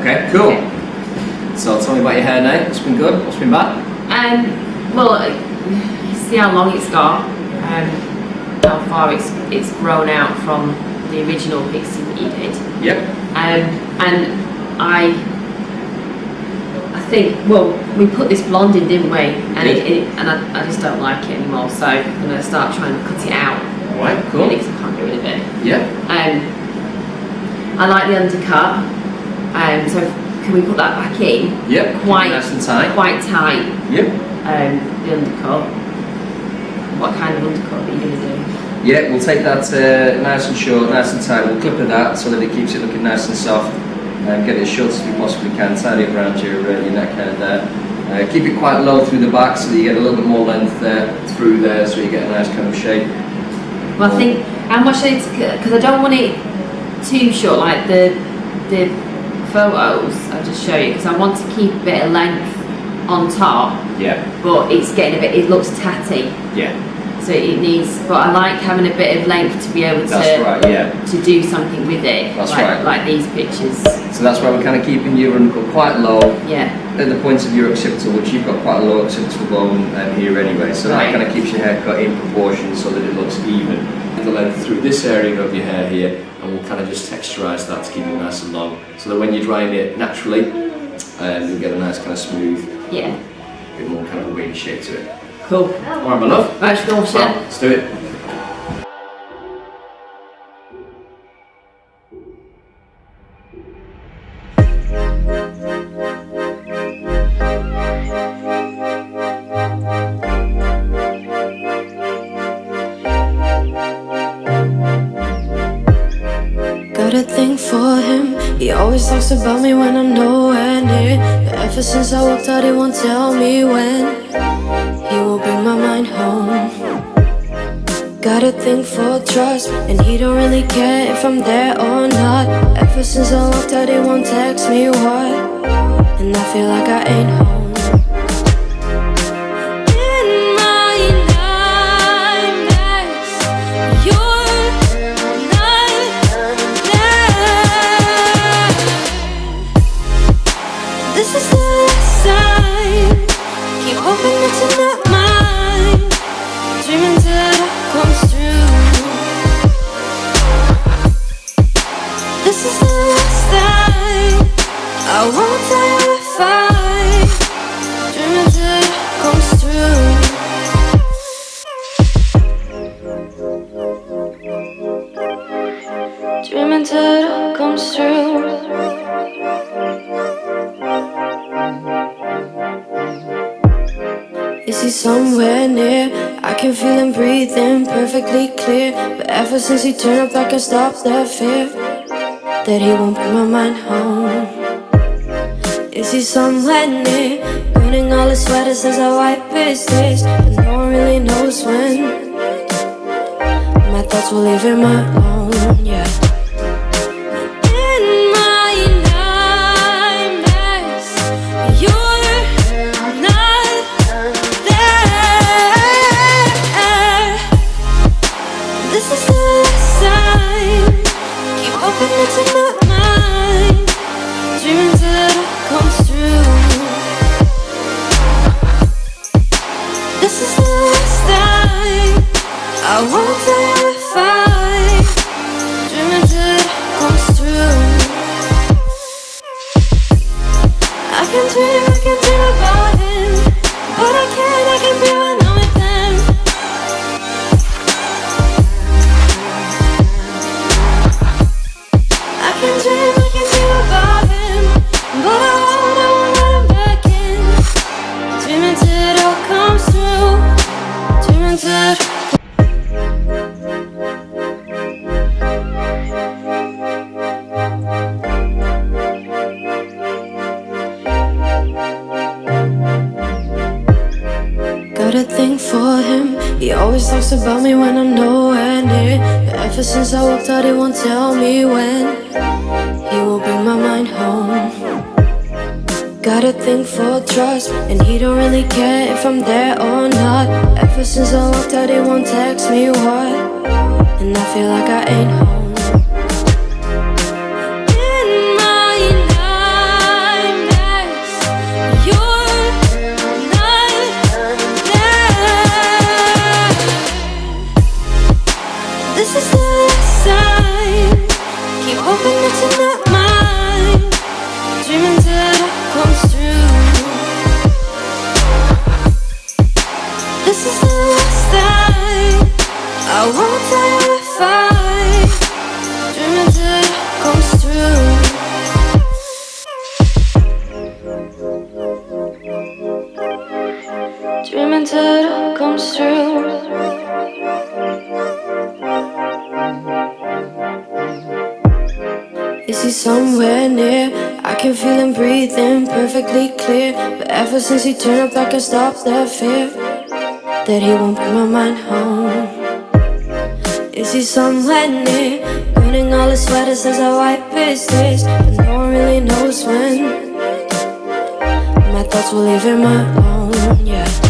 Okay, cool. Okay. So tell me about your hair now. What's been good? What's been bad? Well, see how long it's got, how far it's grown out from the original pixie that you did. Yep. And I think, well, we put this blonde in, didn't we? And I just don't like it anymore, so I'm going to start trying to cut it out. Right, cool. Because I can't get rid of it. Yeah. I like the undercut, so can we put that back in? Yep. Quite nice and tight. Quite tight. Yep. The undercut. What kind of undercut are you going to do? Yeah, we'll take that nice and short, nice and tight. We'll clip it that so that it keeps it looking nice and soft. Get it as short as we possibly can. Tidy it around your neck hair there. Keep it quite low through the back so that you get a little bit more length there through there, so you get a nice kind of shape. Well, I think how much because I don't want it too short like the photos I'll just show you, because I want to keep a bit of length on top. Yeah. But it's getting a bit. It looks tatty. Yeah. So it needs, but I like having a bit of length to be able to do something with it. That's like these pictures. So that's why we're kind of keeping your undercut quite low. Yeah. At the point of your occipital, which you've got quite a low occipital bone here anyway. So that kind of keeps your hair cut in proportion so that it looks even. The length through this area of your hair here, and we'll kind of just texturise that to keep it nice and long. So that when you're drying it naturally, you'll get a nice kind of smooth, a bit more kind of a wavy shape to it. Cool. Alright, my love. Right, let's go wash it. Let's do it. Got a thing for him. He always talks about me when I'm nowhere near. But ever since I walked out, he won't tell me when he will bring my mind home. Got a thing for trust, and he don't really care if I'm there or not. Ever since I walked out, he won't text me what, and I feel like I ain't home. Is he somewhere near? I can feel him breathing perfectly clear. But ever since he turned up, I can't stop the fear that he won't bring my mind home. Is he somewhere near? Burning all his sweaters as I wipe his tears, but no one really knows when my thoughts will leave him alone, yeah. Got a thing for him. He always talks about me when I'm nowhere near. But ever since I walked out, he won't tell me when he will bring my mind home. Got a thing for trust, and he don't really care if I'm there or not. Ever since I walked out, he won't text me what, and I feel like I ain't home. In my somewhere near? I can feel him breathing perfectly clear. But ever since he turned up, I can't stop the fear that he won't bring my mind home. Is he somewhere near? Burning all his sweaters as I wipe his tears, but no one really knows when my thoughts will leave him alone, yeah.